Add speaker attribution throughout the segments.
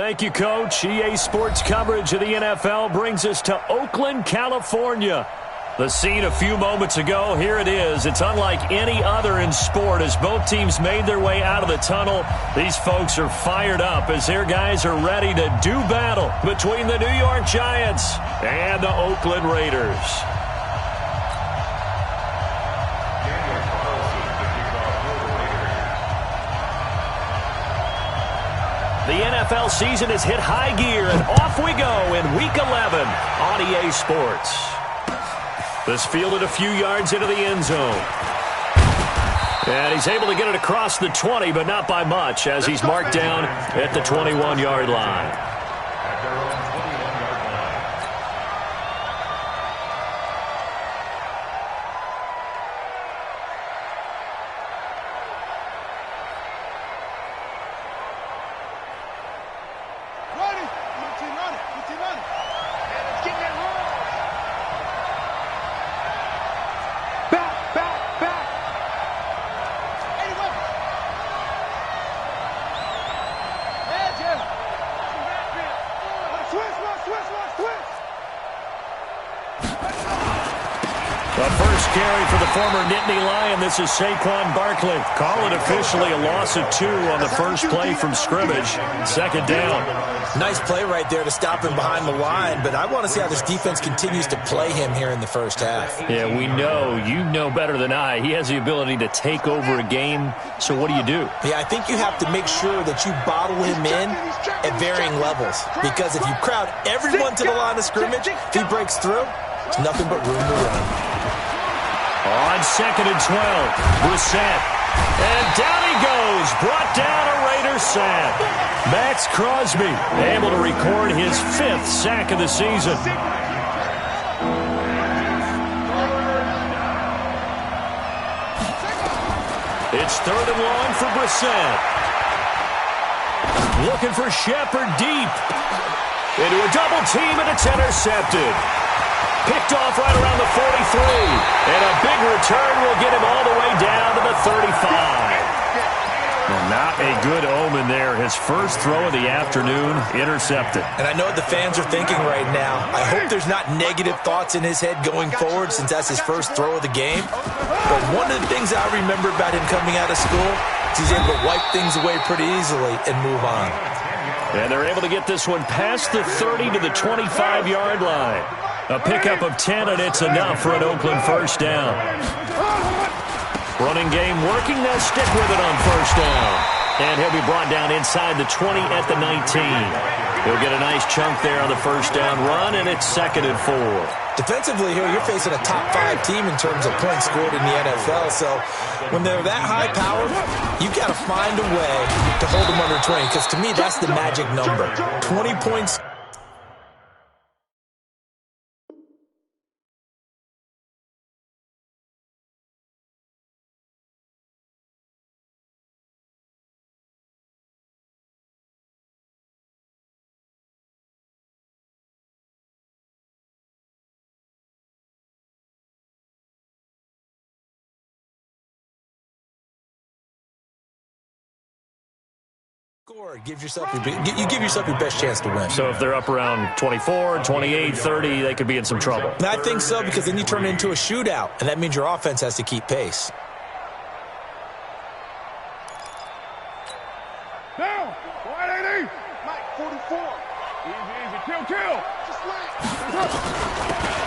Speaker 1: Thank you, Coach. EA Sports coverage of the NFL brings us to Oakland, California. The scene a few moments ago, here it is. It's unlike any other in sport as both teams made their way out of the tunnel. These folks are fired up as their guys are ready to do battle between the New York Giants and the Oakland Raiders. The NFL season has hit high gear, and off we go in Week 11 on EA Sports. This fielded a few yards into the end zone. And he's able to get it across the 20, but not by much, as he's marked down at the 21-yard line. This is Saquon Barkley. Call it officially a loss of 2 on the first play from scrimmage. Second down.
Speaker 2: Nice play right there to stop him behind the line, but I want to see how this defense continues to play him here in the first half.
Speaker 1: Yeah, we know. You know better than I. He has the ability to take over a game, so what do you do?
Speaker 2: Yeah, I think you have to make sure that you bottle him in at varying levels, because if you crowd everyone to the line of scrimmage, if he breaks through, it's nothing but room to run.
Speaker 1: On 2nd and 12, Brissett. And down he goes. Brought down a Raiders sack. Max Crosby able to record his 5th sack of the season. It's 3rd and long for Brissett. Looking for Shepard deep. Into a double team, and it's intercepted. Picked off right around the 43. And a big return will get him all the way down to the 35. Well, not a good omen there. His first throw of the afternoon intercepted.
Speaker 2: And I know what the fans are thinking right now. I hope there's not negative thoughts in his head going forward since that's his first throw of the game. But one of the things I remember about him coming out of school is he's able to wipe things away pretty easily and move on.
Speaker 1: And they're able to get this one past the 30 to the 25-yard line. A pickup of 10, and it's enough for an Oakland first down. Running game working. They'll stick with it on first down. And he'll be brought down inside the 20 at the 19. He'll get a nice chunk there on the first down run, and it's 2nd and 4.
Speaker 2: Defensively here, you're facing a top 5 team in terms of points scored in the NFL. So when they're that high-powered, you've got to find a way to hold them under 20, because to me, that's the magic number. 20 points. Give yourself you give yourself your best chance to win.
Speaker 1: So if they're up around 24, 28, 30, they could be in some trouble.
Speaker 2: And I think so, because then you turn it into a shootout, and that means your offense has to keep pace.
Speaker 3: Down, 180. Mike, 44. Easy, kill.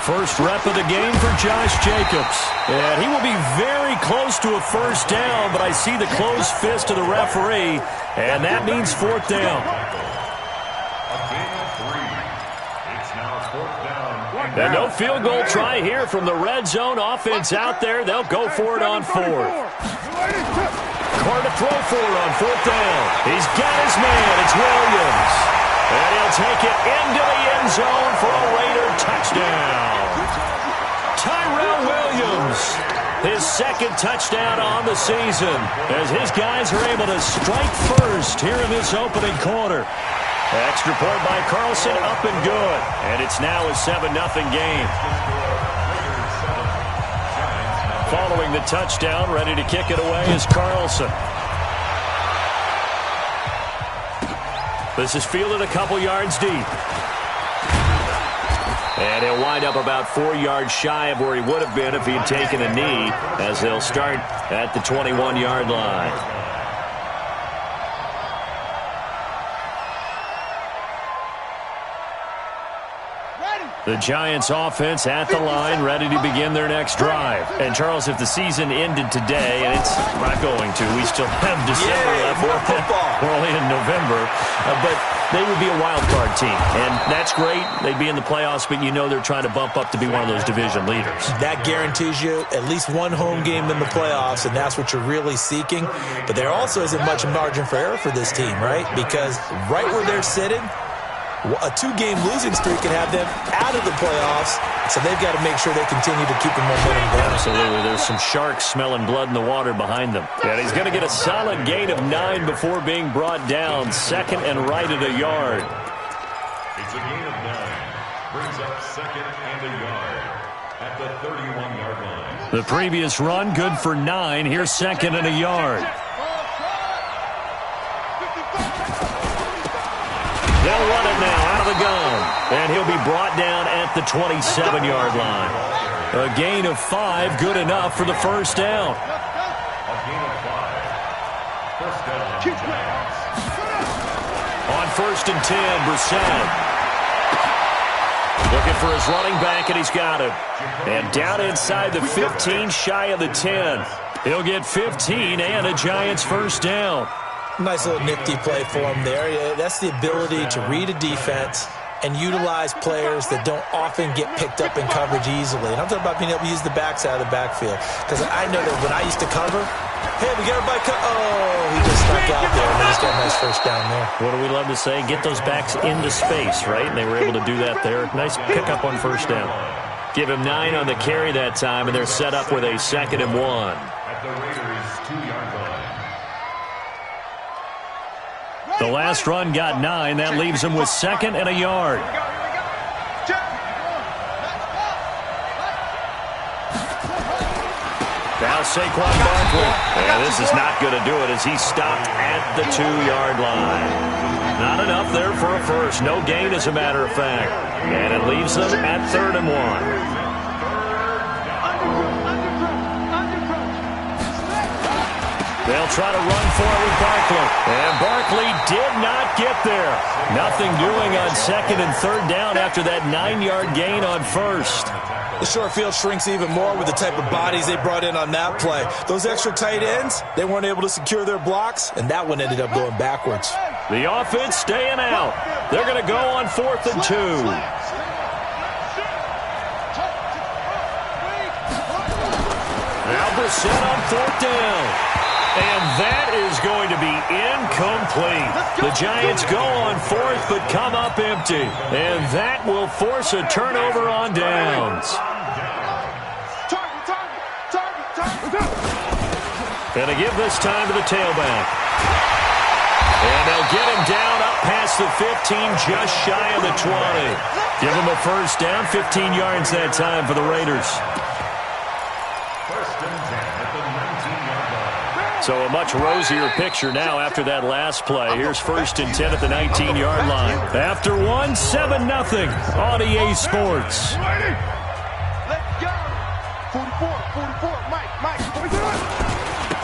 Speaker 1: First rep of the game for Josh Jacobs. And he will be very close to a first down, but I see the closed fist of the referee, and that means 4th down. And no field goal try here from the red zone. Offense out there. They'll go for it on 4th. Carr to throw for it on 4th down. He's got his man. It's Williams. And he'll take it into the end zone for a Raider touchdown. Tyrell Williams, his 2nd touchdown on the season, as his guys are able to strike first here in this opening quarter. Extra point by Carlson, up and good. And it's now a 7-0 game. Following the touchdown, ready to kick it away is Carlson. This is fielded a couple yards deep. And he'll wind up about 4 yards shy of where he would have been if he had taken a knee, as they'll start at the 21-yard line. The Giants offense at the line, ready to begin their next drive. And, Charles, if the season ended today, and it's not going to, we still have December left. We're only in November. But they would be a wild card team. And that's great. They'd be in the playoffs, but you know they're trying to bump up to be one of those division leaders. That guarantees you at least one home game in the playoffs, and that's what you're really seeking. But there also isn't much margin for error for this team, right? Because right where they're sitting, a 2-game losing streak can have them out of the playoffs, so they've got to make sure they continue to keep the momentum going. Absolutely. There's some sharks smelling blood in the water behind them. And he's going to get a solid gain of 9 before being brought down. Second and right at a yard.
Speaker 4: It's a gain of 9. Brings up second and a yard at the 31-yard line.
Speaker 1: The previous run, good for 9. Here's second and a yard. They'll run it now out of the gun. And he'll be brought down at the 27-yard line. A gain of 5, good enough for the first down.
Speaker 4: A gain of 5. First down, Giants.
Speaker 1: On first and 10, Brissett. Looking for his running back, and he's got him. And down inside the 15, shy of the 10. He'll get 15 and a Giants first down.
Speaker 2: Nice little nifty play for him there. Yeah, that's the ability to read a defense and utilize players that don't often get picked up in coverage easily. And I'm talking about being able to use the backside of the backfield. Because I know that when I used to cover, hey, we got everybody he just stuck out there, and they just got a nice first down there.
Speaker 1: What do we love to say? Get those backs into space, right? And they were able to do that there. Nice pickup on first down. Give him 9 on the carry that time, and they're set up with a second and 1.
Speaker 4: At the Raiders' 2-yard line.
Speaker 1: The last run got 9. That leaves him with second and a yard. Now Saquon Barkley. And this is not going to do it as he's stopped at the 2-yard line. Not enough there for a first. No gain, as a matter of fact. And it leaves them at 3rd and 1. They'll try to run for it with Barkley. And Barkley did not get there. Nothing doing on second and 3rd down after that 9-yard gain on first.
Speaker 2: The short field shrinks even more with the type of bodies they brought in on that play. Those extra tight ends, they weren't able to secure their blocks, and that one ended up going backwards.
Speaker 1: The offense staying out. They're going to go on 4th and 2. Now Brissett on 4th down. And that is going to be incomplete. The Giants go on 4th but come up empty. And that will force a turnover on downs. And to give this time to the tailback. And they'll get him down up past the 15, just shy of the 20. Give him a first down, 15 yards that time for the Raiders. So a much rosier picture now after that last play. Here's first and 10 at the 19-yard line. After 1, 7-0 on EA Sports.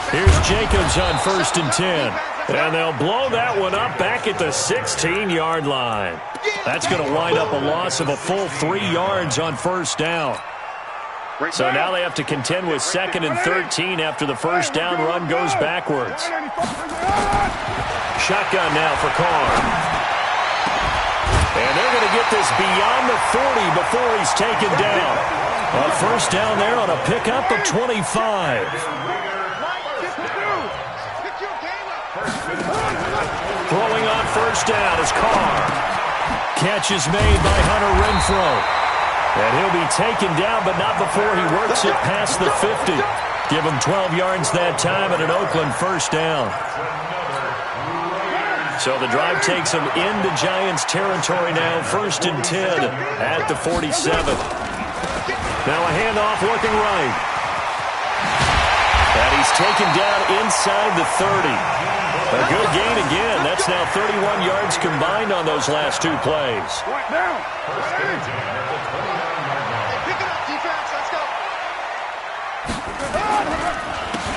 Speaker 1: Here's Jacobs on first and 10. And they'll blow that one up back at the 16-yard line. That's going to wind up a loss of a full 3 yards on first down. So now they have to contend with 2nd and 13 after the first down run goes backwards. Shotgun now for Carr. And they're going to get this beyond the 40 before he's taken down. A first down there on a pickup of 25. Throwing on first down is Carr. Catch is made by Hunter Renfrow. And he'll be taken down, but not before he works it past the 50. Give him 12 yards that time and an Oakland first down. So the drive takes him into Giants territory now, first and 10 at the 47. Now a handoff looking right. And he's taken down inside the 30. A good gain again. That's now 31 yards combined on those last two plays.
Speaker 3: Right down.
Speaker 4: First and 10 at the 29-yard line.
Speaker 5: Pick it up, defense. Let's go.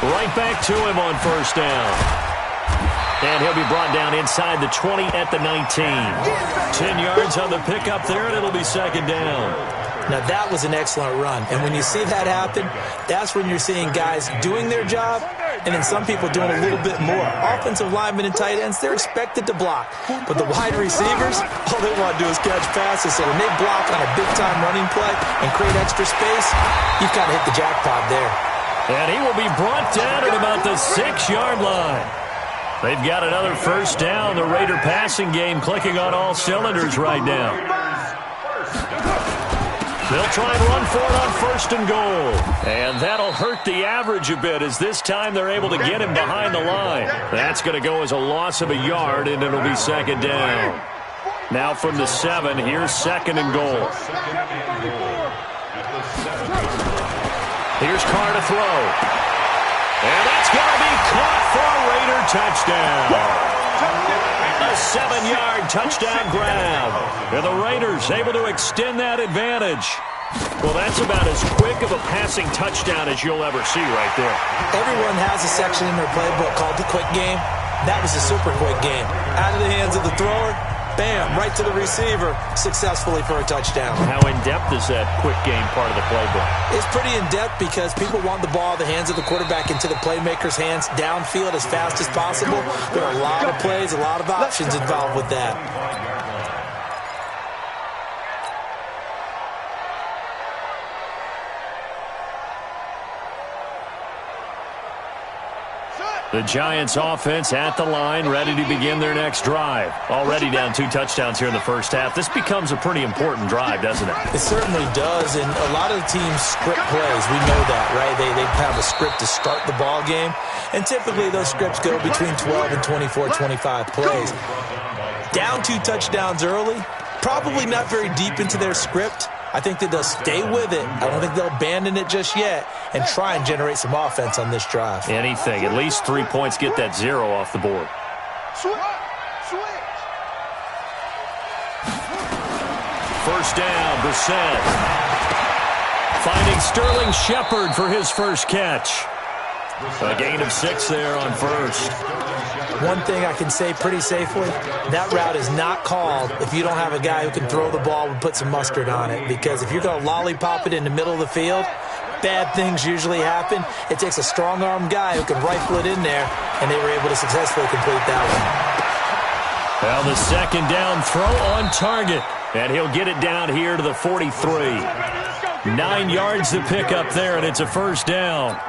Speaker 1: Right back to him on first down. And he'll be brought down inside the 20 at the 19. 10 yards on the pickup there, and it'll be second down.
Speaker 2: Now, that was an excellent run. And when you see that happen, that's when you're seeing guys doing their job and then some people doing a little bit more. Offensive linemen and tight ends, they're expected to block. But the wide receivers, all they want to do is catch passes. So when they block on a big-time running play and create extra space, you've kind of hit the jackpot there.
Speaker 1: And he will be brought down at about the 6-yard line. They've got another first down. The Raider passing game clicking on all cylinders right now. They'll try and run for it on first and goal. And that'll hurt the average a bit as this time they're able to get him behind the line. That's going to go as a loss of a yard, and it'll be second down. Now from the 7, here's second and goal. Here's Carr to throw. And that's going to be caught for a Raider touchdown. A 7-yard touchdown grab. And the Raiders able to extend that advantage. Well, that's about as quick of a passing touchdown as you'll ever see right there.
Speaker 2: Everyone has a section in their playbook called the quick game. That was a super quick game. Out of the hands of the thrower, bam, right to the receiver, successfully for a touchdown.
Speaker 1: How in-depth is that quick game part of the playbook?
Speaker 2: It's pretty in-depth because people want the ball in the hands of the quarterback into the playmaker's hands downfield as fast as possible. There are a lot of plays, a lot of options involved with that.
Speaker 1: The Giants offense at the line, ready to begin their next drive. Already down 2 touchdowns here in the first half. This becomes a pretty important drive, doesn't it?
Speaker 2: It certainly does, and a lot of the teams script plays. We know that, right? They have a script to start the ball game, and typically those scripts go between 12 and 24, 25 plays. Down 2 touchdowns early, probably not very deep into their script. I think that they'll stay with it. I don't think they'll abandon it just yet and try and generate some offense on this drive.
Speaker 1: Anything. At least 3 points, get that 0 off the board. First down, Brissett. Finding Sterling Shepard for his first catch. A gain of 6 there on first.
Speaker 2: One thing I can say pretty safely, that route is not called if you don't have a guy who can throw the ball and put some mustard on it. Because if you're going to lollipop it in the middle of the field, bad things usually happen. It takes a strong-armed guy who can rifle it in there, and they were able to successfully complete that one.
Speaker 1: Well, the second down throw on target, and he'll get it down here to the 43. 9 yards to pick up there, and it's a first down.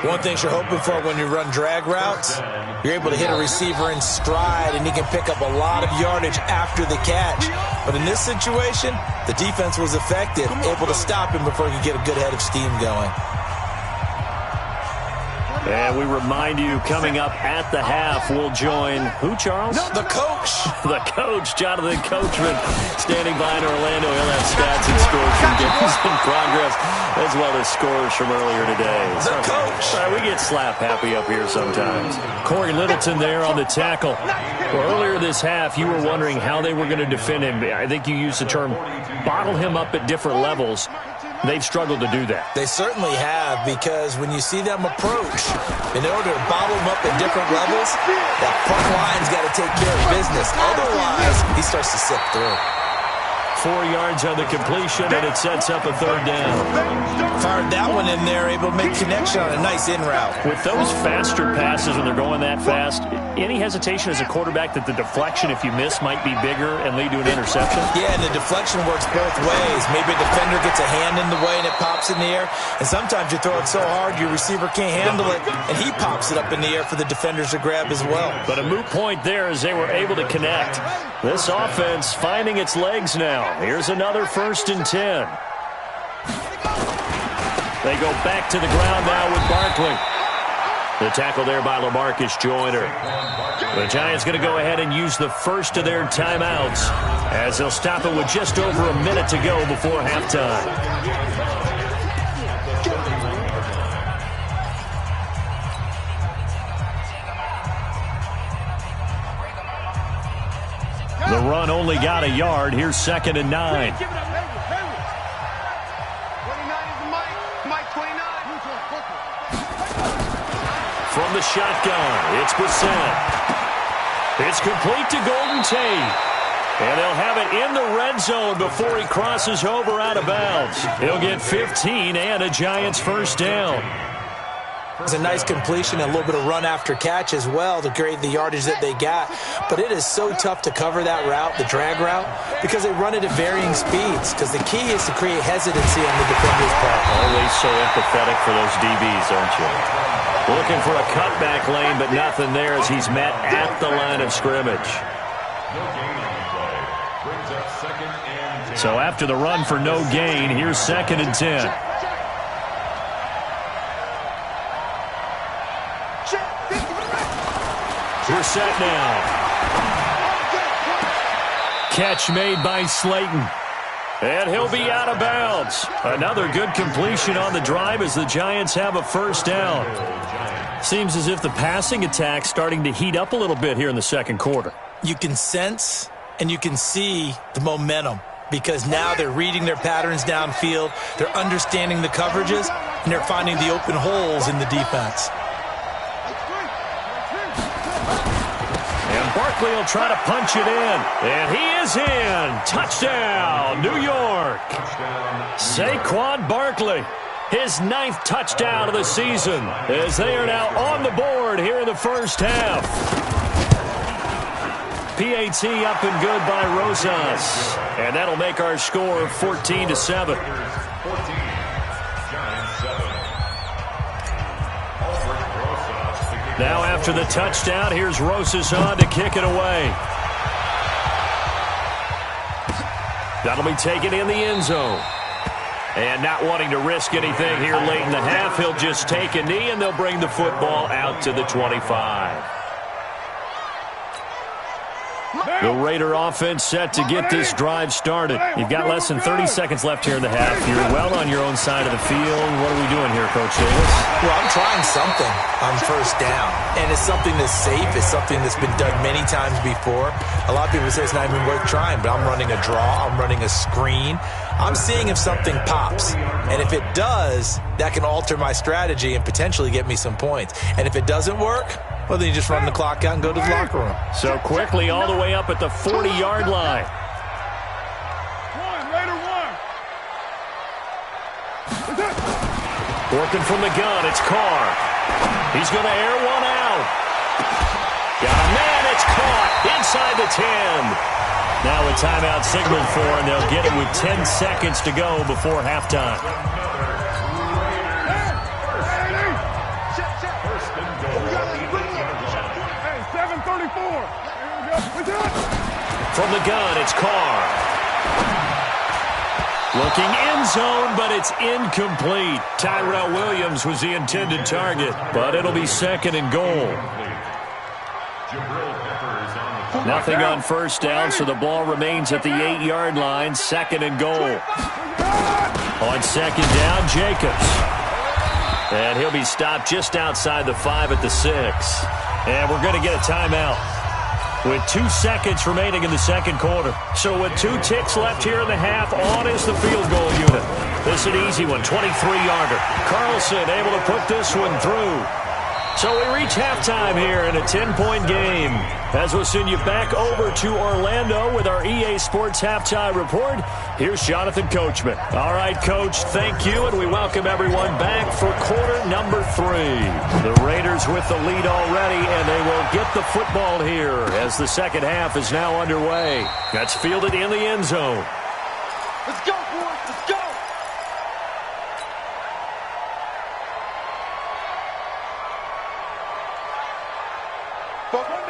Speaker 2: One thing you're hoping for when you run drag routes, you're able to hit a receiver in stride, and he can pick up a lot of yardage after the catch. But in this situation, the defense was effective, able to stop him before he could get a good head of steam going.
Speaker 1: And we remind you, coming up at the half, we'll join who, Charles?
Speaker 2: The coach.
Speaker 1: The coach, Jonathan Coachman, standing by in Orlando. He'll have stats and scores from games in progress, as well as scores from earlier today.
Speaker 2: The coach.
Speaker 1: We get slap happy up here sometimes. Corey Littleton there on the tackle. Well, earlier this half, you were wondering how they were going to defend him. I think you used the term bottle him up at different levels. They've struggled to do that.
Speaker 2: They certainly have, because when you see them approach, in order to bottle them up at different levels, that front line's got to take care of business. Otherwise, he starts to slip through.
Speaker 1: 4 yards on the completion, and it sets up a third down.
Speaker 2: Fired that one in there, able to make connection on a nice in route.
Speaker 1: With those faster passes when they're going that fast, any hesitation as a quarterback that the deflection, if you miss, might be bigger and lead to an interception?
Speaker 2: Yeah, and the deflection works both ways. Maybe a defender gets a hand in the way and it pops in the air, and sometimes you throw it so hard your receiver can't handle it, and he pops it up in the air for the defenders to grab as well.
Speaker 1: But a moot point there as they were able to connect. This offense finding its legs now. Here's another 1st and 10. They go back to the ground now with Barkley. The tackle there by LaMarcus Joyner. The Giants going to go ahead and use the first of their timeouts as they'll stop it with just over a minute to go before halftime. only got a yard. Here's 2nd and 9.
Speaker 3: 29 is Mike 29.
Speaker 1: From the shotgun, it's Bissett. It's complete to Golden Tate. And they'll have it in the red zone before he crosses over out of bounds. He'll get 15 and a Giants first down.
Speaker 2: It's a nice completion and a little bit of run after catch as well to create the yardage that they got. But it is so tough to cover that route, the drag route, because they run it at varying speeds. Because the key is to create hesitancy on the defender's part.
Speaker 1: Always so empathetic for those DBs, aren't you? Looking for a cutback lane, but nothing there as he's met at the line of scrimmage. So after the run for no gain, here's 2nd and 10. We're set now. Catch made by Slayton. And he'll be out of bounds. Another good completion on the drive as the Giants have a first down. Seems as if the passing attack's starting to heat up a little bit here in the second quarter.
Speaker 2: You can sense and you can see the momentum because now they're reading their patterns downfield, they're understanding the coverages, and they're finding the open holes in the defense.
Speaker 1: And Barkley will try to punch it in. And he is in. Touchdown, New York. Saquon Barkley, his 9th touchdown of the season, as they are now on the board here in the first half. PAT up and good by Rosas. And that'll make our score 14-7. Now after the touchdown, here's Rosas on to kick it away. That'll be taken in the end zone. And not wanting to risk anything here late in the half, he'll just take a knee and they'll bring the football out to the 25. The Raider offense set to get this drive started. You've got less than 30 seconds left here in the half. You're well on your own side of the field. What are we doing here, Coach Davis?
Speaker 2: Well, I'm trying something on first down. And it's something that's safe. It's something that's been done many times before. A lot of people say it's not even worth trying, but I'm running a draw. I'm running a screen. I'm seeing if something pops. And if it does, that can alter my strategy and potentially get me some points. And if it doesn't work, well, then you just run the clock out and go to the locker room.
Speaker 1: So quickly all the way up at the 40-yard line.
Speaker 3: Raider one.
Speaker 1: Working from the gun, it's Carr. He's going to air one out. Got a man, it's caught inside the 10. Now a timeout signaled for, and they'll get it with 10 seconds to go before halftime. From the gun, it's Carr. Looking end zone, but it's incomplete. Tyrell Williams was the intended target, but it'll be 2nd and goal. Nothing on first down, so the ball remains at the 8-yard line. 2nd and goal. On 2nd down, Jacobs. And he'll be stopped just outside the 5 at the 6. And we're going to get a timeout with 2 seconds remaining in the second quarter. So with 2 ticks left here in the half, on is the field goal unit. This is an easy one, 23-yarder. Carlson able to put this one through. So we reach halftime here in a 10-point game. As we'll send you back over to Orlando with our EA Sports Halftime Report, here's Jonathan Coachman. All right, Coach, thank you, and we welcome everyone back for quarter number 3. The Raiders with the lead already, and they will get the football here as the second half is now underway. That's fielded in the end zone.
Speaker 3: Let's go, boys. Let's go.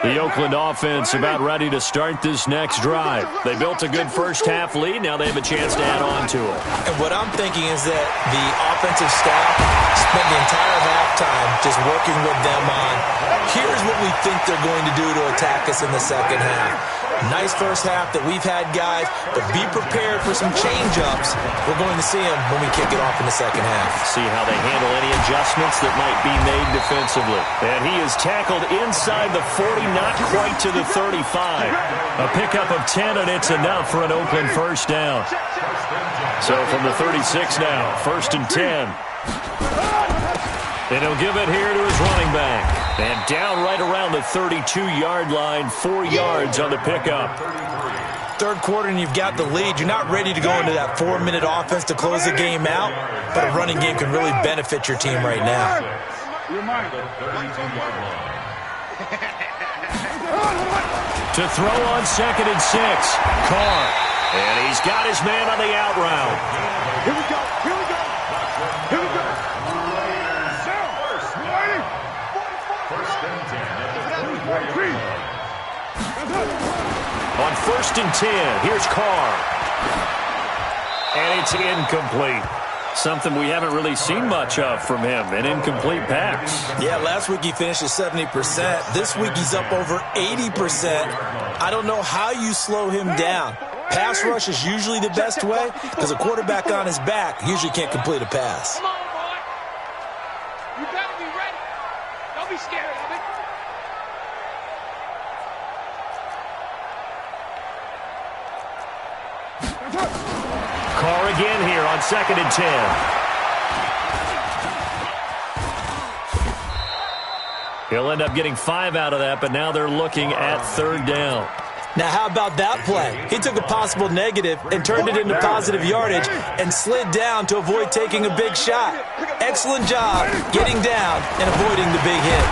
Speaker 1: The Oakland offense about ready to start this next drive. They built a good first-half lead. Now they have a chance to add on to it.
Speaker 2: And what I'm thinking is that the offensive staff spent the entire halftime just working with them on, here's what we think they're going to do to attack us in the second half. Nice first half that we've had, guys, but be prepared for some change-ups. We're going to see them when we kick it off in the second half.
Speaker 1: See how they handle any adjustments that might be made defensively. And he is tackled inside the 40 not quite to the 35. A pickup of 10, and it's enough for an Oakland first down. So from the 36 now, 1st and 10. And he'll give it here to his running back. And down right around the 32-yard line, 4 yards on the pickup.
Speaker 2: Third quarter and you've got the lead. You're not ready to go into that 4-minute offense to close the game out, but a running game can really benefit your team right now.
Speaker 1: To throw on 2nd and 6, Carr. And he's got his man on the out route.
Speaker 3: Here we go. Here we go. Here we go.
Speaker 1: On 1st and 10, here's Carr. And it's incomplete. Something we haven't really seen much of from him, an incomplete pass.
Speaker 2: Yeah, last week he finished at 70%. This week he's up over 80%. I don't know how you slow him down. Pass rush is usually the best way because a quarterback on his back usually can't complete a pass.
Speaker 3: Come on, boy. You better be ready. Don't be scared of it.
Speaker 1: Carr again here on 2nd and 10. He'll end up getting 5 out of that, but now they're looking at 3rd down.
Speaker 2: Now, how about that play? He took a possible negative and turned it into positive yardage and slid down to avoid taking a big shot. Excellent job getting down and avoiding the big hit.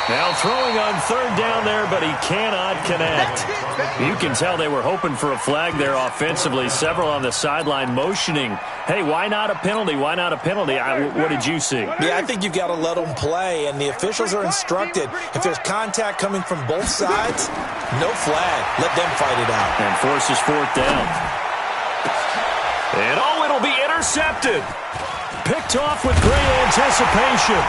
Speaker 1: Now throwing on 3rd down there, but he cannot connect. You can tell they were hoping for a flag there offensively. Several on the sideline motioning, hey, why not a penalty? Why not a penalty? What did you see?
Speaker 2: Yeah, I think you've got to let them play, and the officials are instructed. If there's contact coming from both sides, no flag. Let them fight it out.
Speaker 1: And forces 4th down. And it'll be intercepted. Picked off with great anticipation.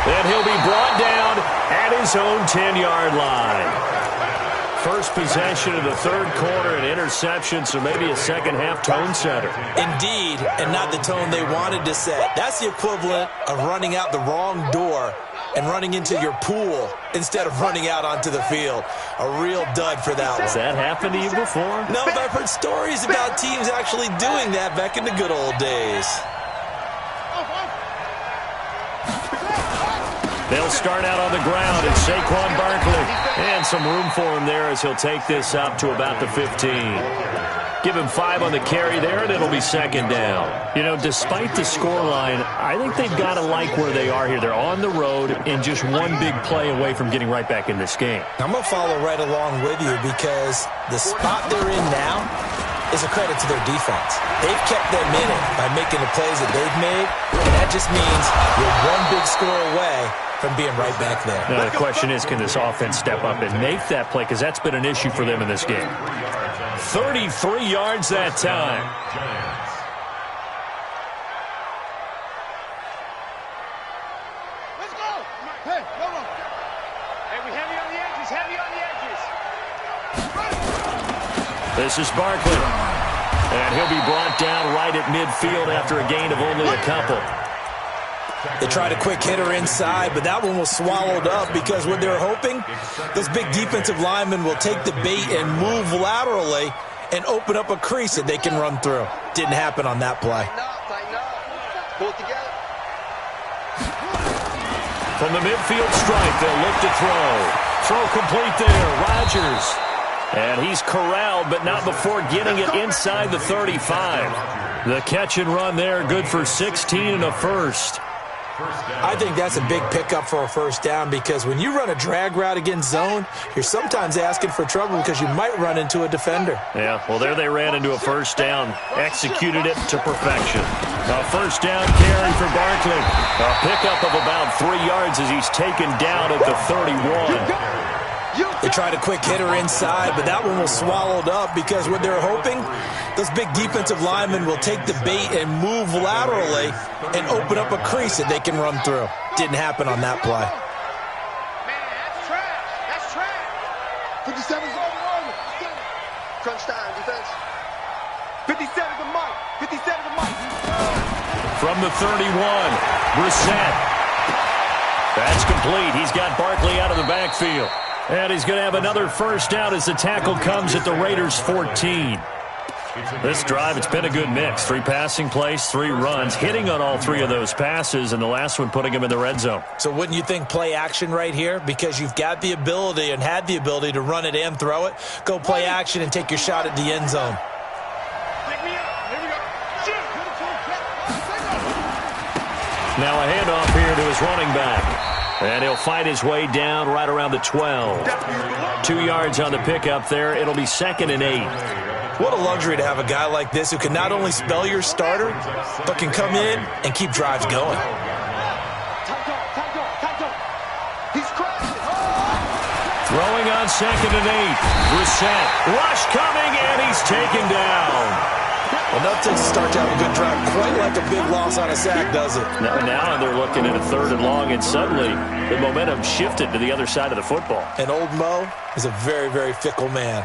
Speaker 1: And he'll be brought down at his own 10-yard line. First possession of the 3rd quarter, an interception, so maybe a second-half tone setter.
Speaker 2: Indeed, and not the tone they wanted to set. That's the equivalent of running out the wrong door and running into your pool instead of running out onto the field. A real dud for that one.
Speaker 1: Has that happened to you before?
Speaker 2: No, but I've heard stories about teams actually doing that back in the good old days.
Speaker 1: They'll start out on the ground, and Saquon Barkley. And some room for him there as he'll take this up to about the 15. Give him 5 on the carry there, and it'll be 2nd down. You know, despite the scoreline, I think they've got to like where they are here. They're on the road and just one big play away from getting right back in this game.
Speaker 2: I'm going to follow right along with you because the spot they're in now is a credit to their defense. They've kept them in it by making the plays that they've made, and that just means you're one big score away from being right back there.
Speaker 1: Now, the question is, can this offense step up and make that play? Because that's been an issue for them in this game. 33 yards that time.
Speaker 3: Let's go. Hey, come on. Hey, we heavy on the edges, heavy on the edges.
Speaker 1: This is Barkley. And he'll be brought down right at midfield after a gain of only a couple.
Speaker 2: They tried a quick hitter inside, but that one was swallowed up because what they're hoping, those big defensive linemen will take the bait and move laterally and open up a crease that they can run through. Didn't happen on that play.
Speaker 3: Tighten up. Pull it together.
Speaker 1: From the midfield stripe, they'll look to throw. Throw complete there, Rodgers. And he's corralled, but not before getting it inside the 35. The catch and run there, good for 16 and a first.
Speaker 2: I think that's a big pickup for a first down because when you run a drag route against zone, you're sometimes asking for trouble because you might run into a defender.
Speaker 1: Yeah, well, there they ran into a first down. Executed it to perfection. A first down carry for Barkley. A pickup of about 3 yards as he's taken down at the 31.
Speaker 2: They tried a quick hitter inside, but that one was swallowed up because what they're hoping, those big defensive linemen will take the bait and move laterally and open up a crease that they can run through. Didn't happen on that play.
Speaker 3: Man, that's trash. That's trash. 57's on. Crunch time, defense. 57's the mic. 57's the mic.
Speaker 1: From the 31, Brissett. That's complete. He's got Barkley out of the backfield. And he's going to have another first down as the tackle comes at the Raiders' 14. This drive, it's been a good mix. 3 passing plays, 3 runs, hitting on all 3 of those passes, and the last one putting him in the red zone.
Speaker 2: So wouldn't you think play action right here? Because you've got the ability and had the ability to run it and throw it. Go play action and take your shot at the end zone.
Speaker 1: Now a handoff here to his running back. And he'll fight his way down right around the 12. 2 yards on the pickup there. It'll be 2nd and 8.
Speaker 2: What a luxury to have a guy like this who can not only spell your starter, but can come in and keep drives going.
Speaker 1: Throwing on 2nd and 8. Brissett. Rush coming, and he's taken down.
Speaker 2: Enough to start to have a good drive. Quite like a big loss on a sack, does it?
Speaker 1: Now they're looking at a 3rd and long, and suddenly the momentum shifted to the other side of the football.
Speaker 2: And old Mo is a very, very fickle man.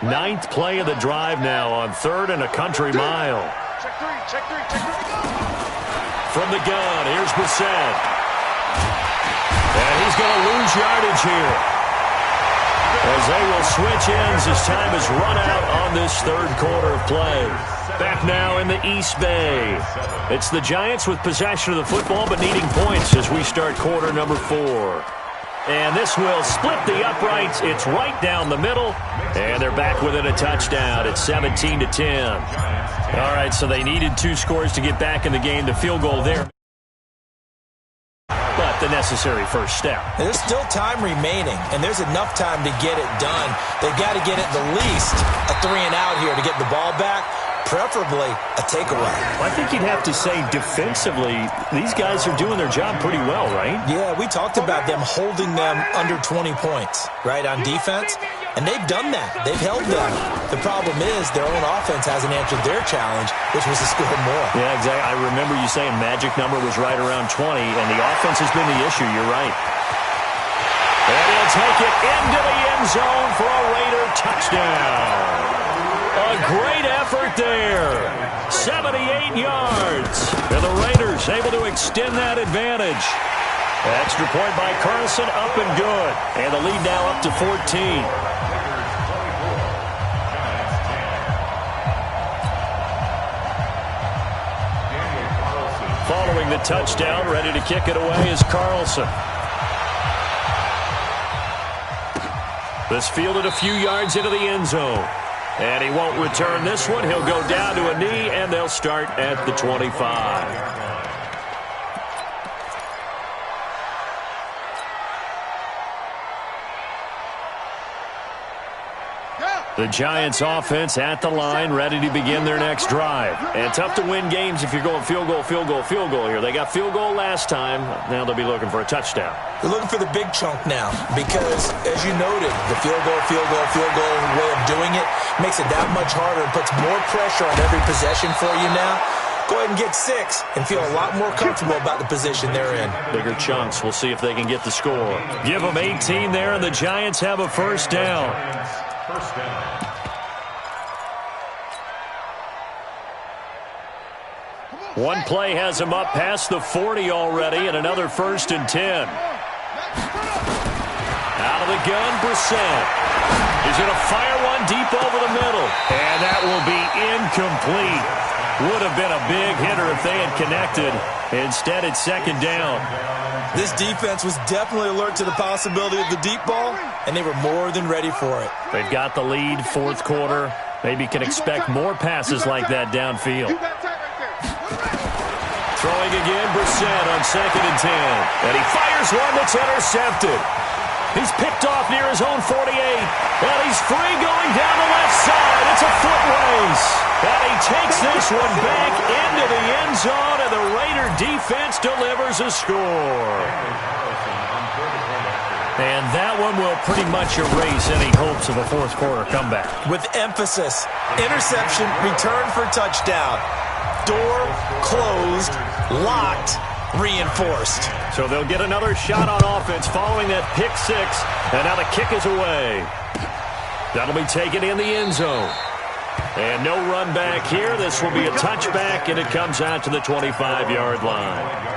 Speaker 1: 9th play of the drive now on 3rd and a country mile.
Speaker 3: Check three.
Speaker 1: From the gun, here's Brissett. And he's going to lose yardage here, as they will switch ends as time is run out on this 3rd quarter of play. Back now in the East Bay. It's the Giants with possession of the football but needing points as we start quarter number 4. And this will split the uprights. It's right down the middle. And they're back within a touchdown. It's 17-10. All right, so they needed 2 scores to get back in the game. The field goal there, but the necessary first step.
Speaker 2: There's still time remaining, and there's enough time to get it done. They've got to get at the least a 3 and out here to get the ball back, preferably a takeaway.
Speaker 1: I think you'd have to say defensively, these guys are doing their job pretty well, right?
Speaker 2: Yeah, we talked about them holding them under 20 points, right, on defense, and they've done that. They've held them. The problem is their own offense hasn't answered their challenge, which was to score more.
Speaker 1: Yeah, exactly. I remember you saying magic number was right around 20, and the offense has been the issue. You're right. And he'll take it into the end zone for a Raider touchdown. A great effort there. 78 yards. And the Raiders able to extend that advantage. Extra point by Carlson, up and good. And the lead now up to 14. Following the touchdown, ready to kick it away is Carlson. This fielded a few yards into the end zone. And he won't return this one. He'll go down to a knee, and they'll start at the 25. The Giants offense at the line, ready to begin their next drive. And tough to win games if you're going field goal here. They got field goal last time. Now they'll be looking for a touchdown.
Speaker 2: They're looking for the big chunk now because, as you noted, the field goal way of doing it makes it that much harder and puts more pressure on every possession for you now. Go ahead and get 6 and feel a lot more comfortable about the position they're in.
Speaker 1: Bigger chunks. We'll see if they can get the score. Give them 18 there, and the Giants have a first down.
Speaker 4: First down.
Speaker 1: One play has him up past the 40 already, and another 1st and 10. Out of the gun, Brissett. He's going to fire one deep over the middle, and that will be incomplete. Would have been a big hitter if they had connected. Instead, it's 2nd down.
Speaker 2: This defense was definitely alert to the possibility of the deep ball, and they were more than ready for it.
Speaker 1: They've got the lead, 4th quarter. Maybe can expect more passes like that downfield. Throwing again, Brissett on 2nd and 10. And he fires one that's intercepted. He's picked off near his own 48. And he's free going down the left side. It's a foot race. And he takes this one back into the end zone, and the Raider defense delivers a score. And that one will pretty much erase any hopes of a 4th quarter comeback.
Speaker 2: With emphasis, interception, return for touchdown. Door closed, locked, reinforced.
Speaker 1: So they'll get another shot on offense following that pick 6, and now the kick is away. That'll be taken in the end zone. And no run back here. This will be a touchback, and it comes out to the 25-yard line.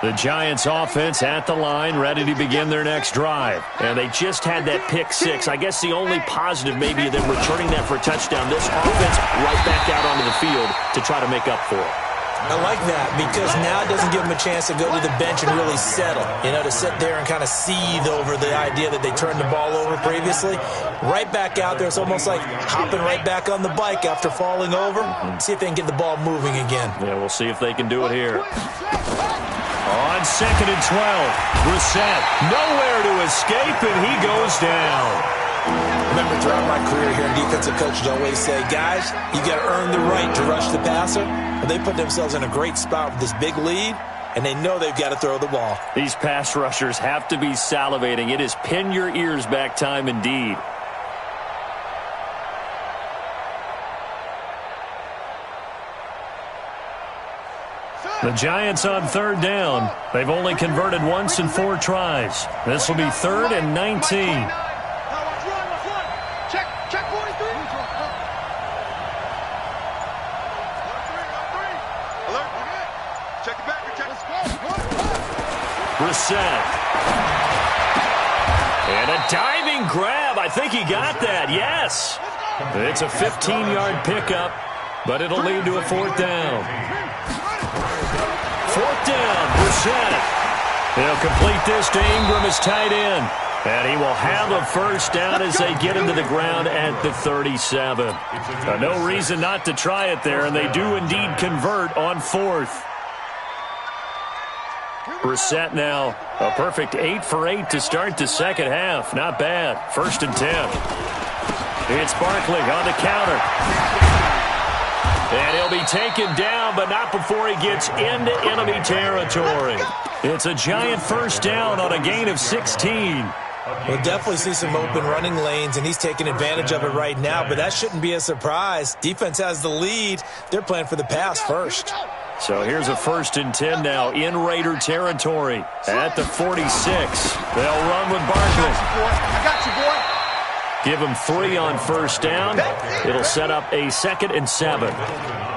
Speaker 1: The Giants offense at the line, ready to begin their next drive. And they just had that pick six. I guess the only positive maybe them returning that for a touchdown. This offense right back out onto the field to try to make up for it.
Speaker 2: I like that because now it doesn't give them a chance to go to the bench and really settle, to sit there and kind of seethe over the idea that they turned the ball over previously. Right back out there, it's almost like hopping right back on the bike after falling over. See if they can get the ball moving again.
Speaker 1: Yeah, we'll see if they can do it here. On 2nd and 12, Brissett nowhere to escape, and he goes down.
Speaker 2: Remember, throughout my career here in defensive coaches always say, guys, you got to earn the right to rush the passer. And they put themselves in a great spot with this big lead, and they know they've got to throw the ball.
Speaker 1: These pass rushers have to be salivating. It is pin your ears back time indeed. The Giants on 3rd down. They've only converted once in 4 tries. This will be 3rd and 19.
Speaker 3: Check 43. Alert. Check it back.
Speaker 1: Brissett. And a diving grab. I think he got that. Yes. It's a 15-yard pickup, but it'll lead to a 4th down. 4th down, Brissett. They'll complete this to Ingram as tight end. And he will have a 1st down as they get into the ground at the 37. No reason not to try it there, and they do indeed convert on 4th. Brissett now a perfect 8 for 8 to start the second half. Not bad. 1st and 10. It's Barkley on the counter. And he'll be taken down, but not before he gets into enemy territory. It's a Giant 1st down on a gain of 16.
Speaker 2: We'll definitely see some open running lanes, and he's taking advantage of it right now, but that shouldn't be a surprise. Defense has the lead. They're playing for the pass first.
Speaker 1: So here's a 1st and 10 now in Raider territory at the 46. They'll run with Barkley.
Speaker 3: I got you, boy.
Speaker 1: Give him 3 on 1st down. It'll set up a 2nd and 7.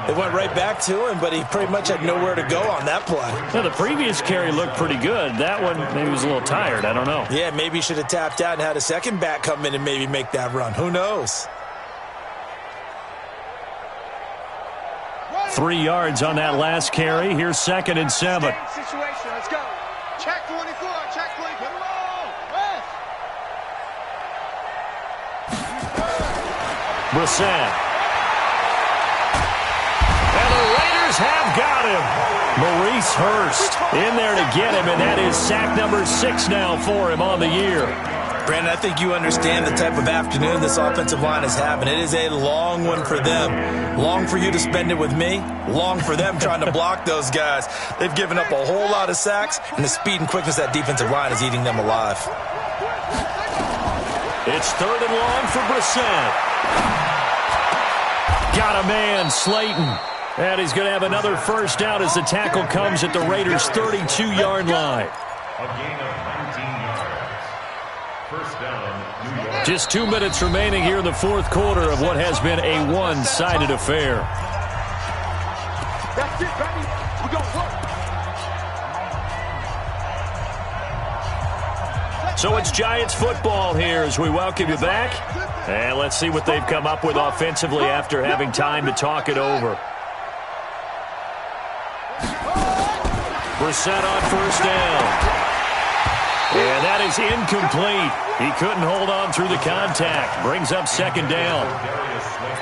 Speaker 2: They went right back to him, but he pretty much had nowhere to go on that play.
Speaker 1: Now, the previous carry looked pretty good. That one, maybe he was a little tired. I don't know.
Speaker 2: Yeah, maybe he should have tapped out and had a second back come in and maybe make that run. Who knows?
Speaker 1: 3 yards on that last carry. Here's 2nd and 7.
Speaker 3: Situation. Let's go. Check 24. Check 24.
Speaker 1: Brissett. And the Raiders have got him. Maurice Hurst in there to get him, and that is sack number 6 now for him on the year.
Speaker 2: Brandon, I think you understand the type of afternoon this offensive line is having. It is a long one for them. Long for you to spend it with me. Long for them trying to block those guys. They've given up a whole lot of sacks, and the speed and quickness of that defensive line is eating them alive.
Speaker 1: It's 3rd and long for Brissett. Got a man, Slayton. And he's going to have another 1st down as the tackle comes at the Raiders' 32-yard line.
Speaker 4: A gain of 19 yards. 1st down, New York.
Speaker 1: Just 2 minutes remaining here in the 4th quarter of what has been a one-sided affair.
Speaker 3: That's it, baby. We go work.
Speaker 1: So it's Giants football here as we welcome you back. And let's see what they've come up with offensively after having time to talk it over. Brissett on 1st down. And that is incomplete. He couldn't hold on through the contact. Brings up 2nd down.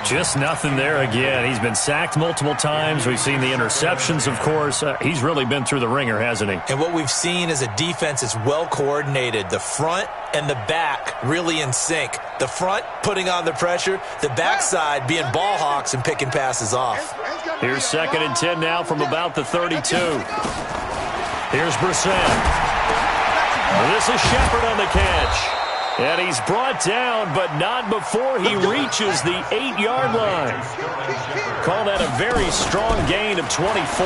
Speaker 1: Just nothing there again. He's been sacked multiple times. We've seen the interceptions, of course. He's really been through the ringer, hasn't he?
Speaker 2: And what we've seen is a defense that's well coordinated. The front and the back really in sync. The front putting on the pressure. The backside being ball hawks and picking passes off.
Speaker 1: Here's 2nd and 10 now from about the 32. Here's Brissett. This is Shepard on the catch. And he's brought down, but not before he reaches the 8-yard line. Call that a very strong gain of 24.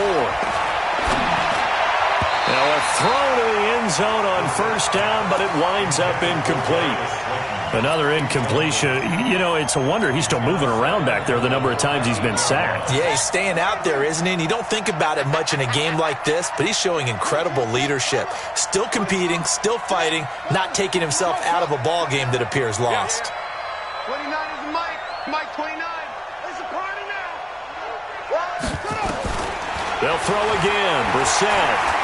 Speaker 1: And Well, a throw to the end zone on first down, but it winds up incomplete. Another incompletion. You know, it's a wonder he's still moving around back there the number of times he's been sacked.
Speaker 2: Yeah, he's staying out there, isn't he? And you don't think about it much in a game like this, but he's showing incredible leadership. Still competing, still fighting, not taking himself out of a ball game that appears lost.
Speaker 3: 29 is Mike. Mike 29. It's a party now.
Speaker 1: They'll throw again. Brissett.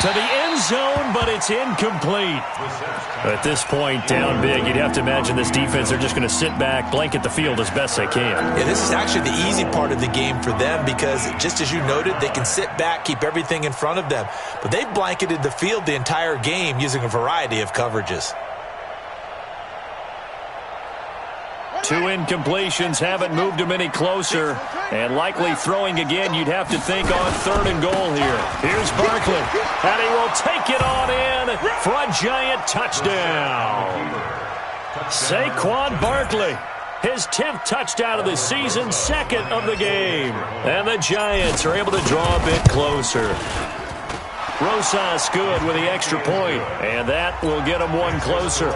Speaker 1: To the end zone, but it's incomplete. At this point, down big, you'd have to imagine this defense, they're just going to sit back, blanket the field as best they can.
Speaker 2: Yeah, this is actually the easy part of the game for them because, just as you noted, they can sit back, keep everything in front of them. But they've blanketed the field the entire game using a variety of coverages.
Speaker 1: 2 incompletions haven't moved him any closer. And likely throwing again, you'd have to think on 3rd and goal here. Here's Barkley. And he will take it on in for a giant touchdown. Saquon Barkley. His 10th touchdown of the season, 2nd of the game. And the Giants are able to draw a bit closer. Rosas good with the extra point. And that will get him 1 closer.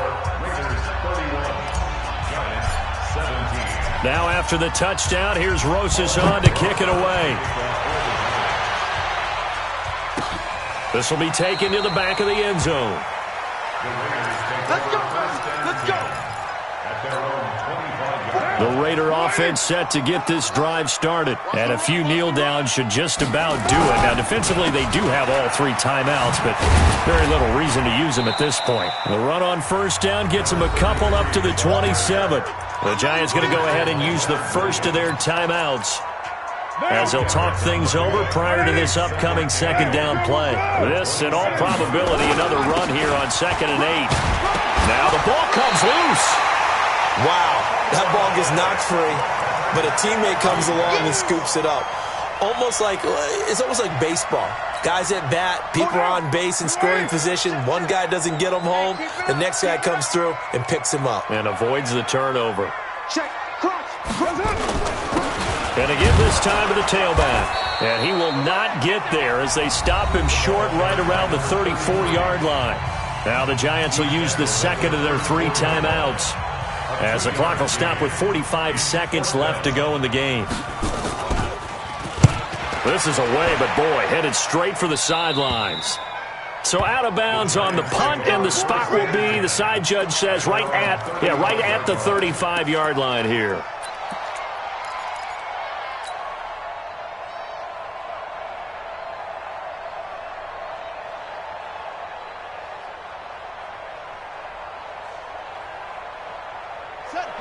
Speaker 1: Now after the touchdown, here's Rosas on to kick it away. This will be taken to the back of the end zone.
Speaker 3: Let's go. Let's go.
Speaker 1: The Raider offense set to get this drive started. And a few kneel downs should just about do it. Now defensively they do have all 3 timeouts, but very little reason to use them at this point. The run on first down gets them a couple up to the 27. The Giants going to go ahead and use the first of their timeouts as they'll talk things over prior to this upcoming 2nd down play. This, in all probability, another run here on 2nd and 8. Now the ball comes loose.
Speaker 2: Wow, that ball gets knocked free, but a teammate comes along and scoops it up. It's almost like baseball. Guys at bat, people are on base in scoring position. One guy doesn't get him home. The next guy comes through and picks him up.
Speaker 1: And avoids the turnover.
Speaker 3: Check. Cross.
Speaker 1: And again this time to the tailback. And he will not get there as they stop him short right around the 34-yard line. Now the Giants will use the 2nd of their 3 timeouts as the clock will stop with 45 seconds left to go in the game. This is away, but boy, headed straight for the sidelines. So out of bounds on the punt, and the spot will be, the side judge says, right at the 35-yard line here.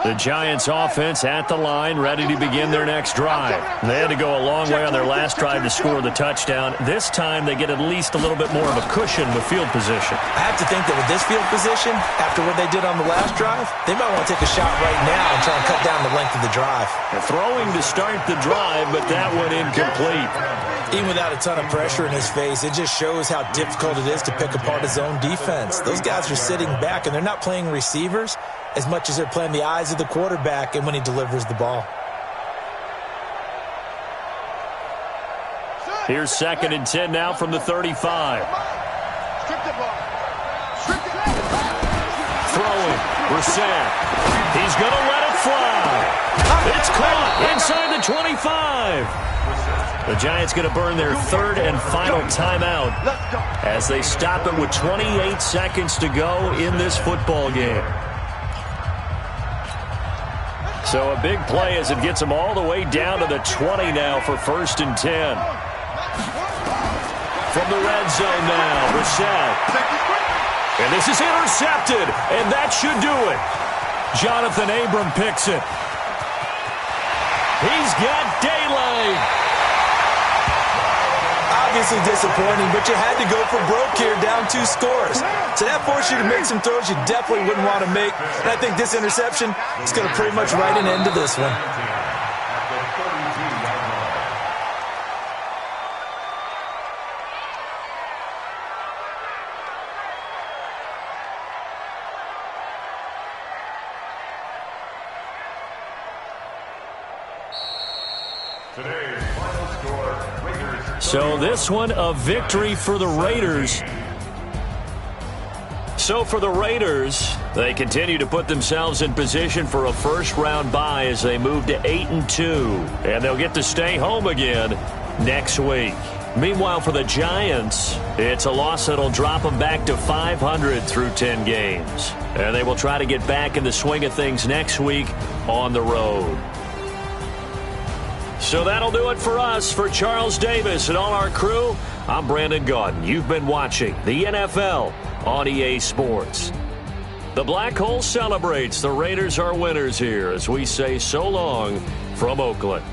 Speaker 1: The Giants offense at the line, ready to begin their next drive. They had to go a long way on their last drive to score the touchdown. This time they get at least a little bit more of a cushion with field position.
Speaker 2: I have to think that with this field position, after what they did on the last drive, they might want to take a shot right now and try and cut down the length of the drive.
Speaker 1: They're throwing to start the drive, but that one incomplete.
Speaker 2: Even without a ton of pressure in his face, it just shows how difficult it is to pick apart his own defense. Those guys are sitting back, and they're not playing receivers as much as they're playing the eyes of the quarterback and when he delivers the ball.
Speaker 1: Here's 2nd and 10 now from the 35.
Speaker 3: Strip the ball.
Speaker 1: Throwing. Brissett. He's going to let it fly. It's caught inside the 25. The Giants going to burn their 3rd and final timeout as they stop it with 28 seconds to go in this football game. So a big play as it gets them all the way down to the 20 now for 1st and 10. From the red zone now, Brissett. And this is intercepted, and that should do it. Jonathan Abram picks it. He's got daylight.
Speaker 2: Obviously disappointing, but you had to go for broke here, down 2 scores. So that forced you to make some throws you definitely wouldn't want to make. And I think this interception is going to pretty much write an end to this one.
Speaker 4: Today's final score, Raiders.
Speaker 1: So this one, a victory for the Raiders. So for the Raiders, they continue to put themselves in position for a first-round bye as they move to 8-2. And they'll get to stay home again next week. Meanwhile, for the Giants, it's a loss that'll drop them back to 500 through 10 games. And they will try to get back in the swing of things next week on the road. So that'll do it for us. For Charles Davis and all our crew, I'm Brandon Gaudin. You've been watching the NFL on EA Sports. The Black Hole celebrates. The Raiders are winners here as we say so long from Oakland.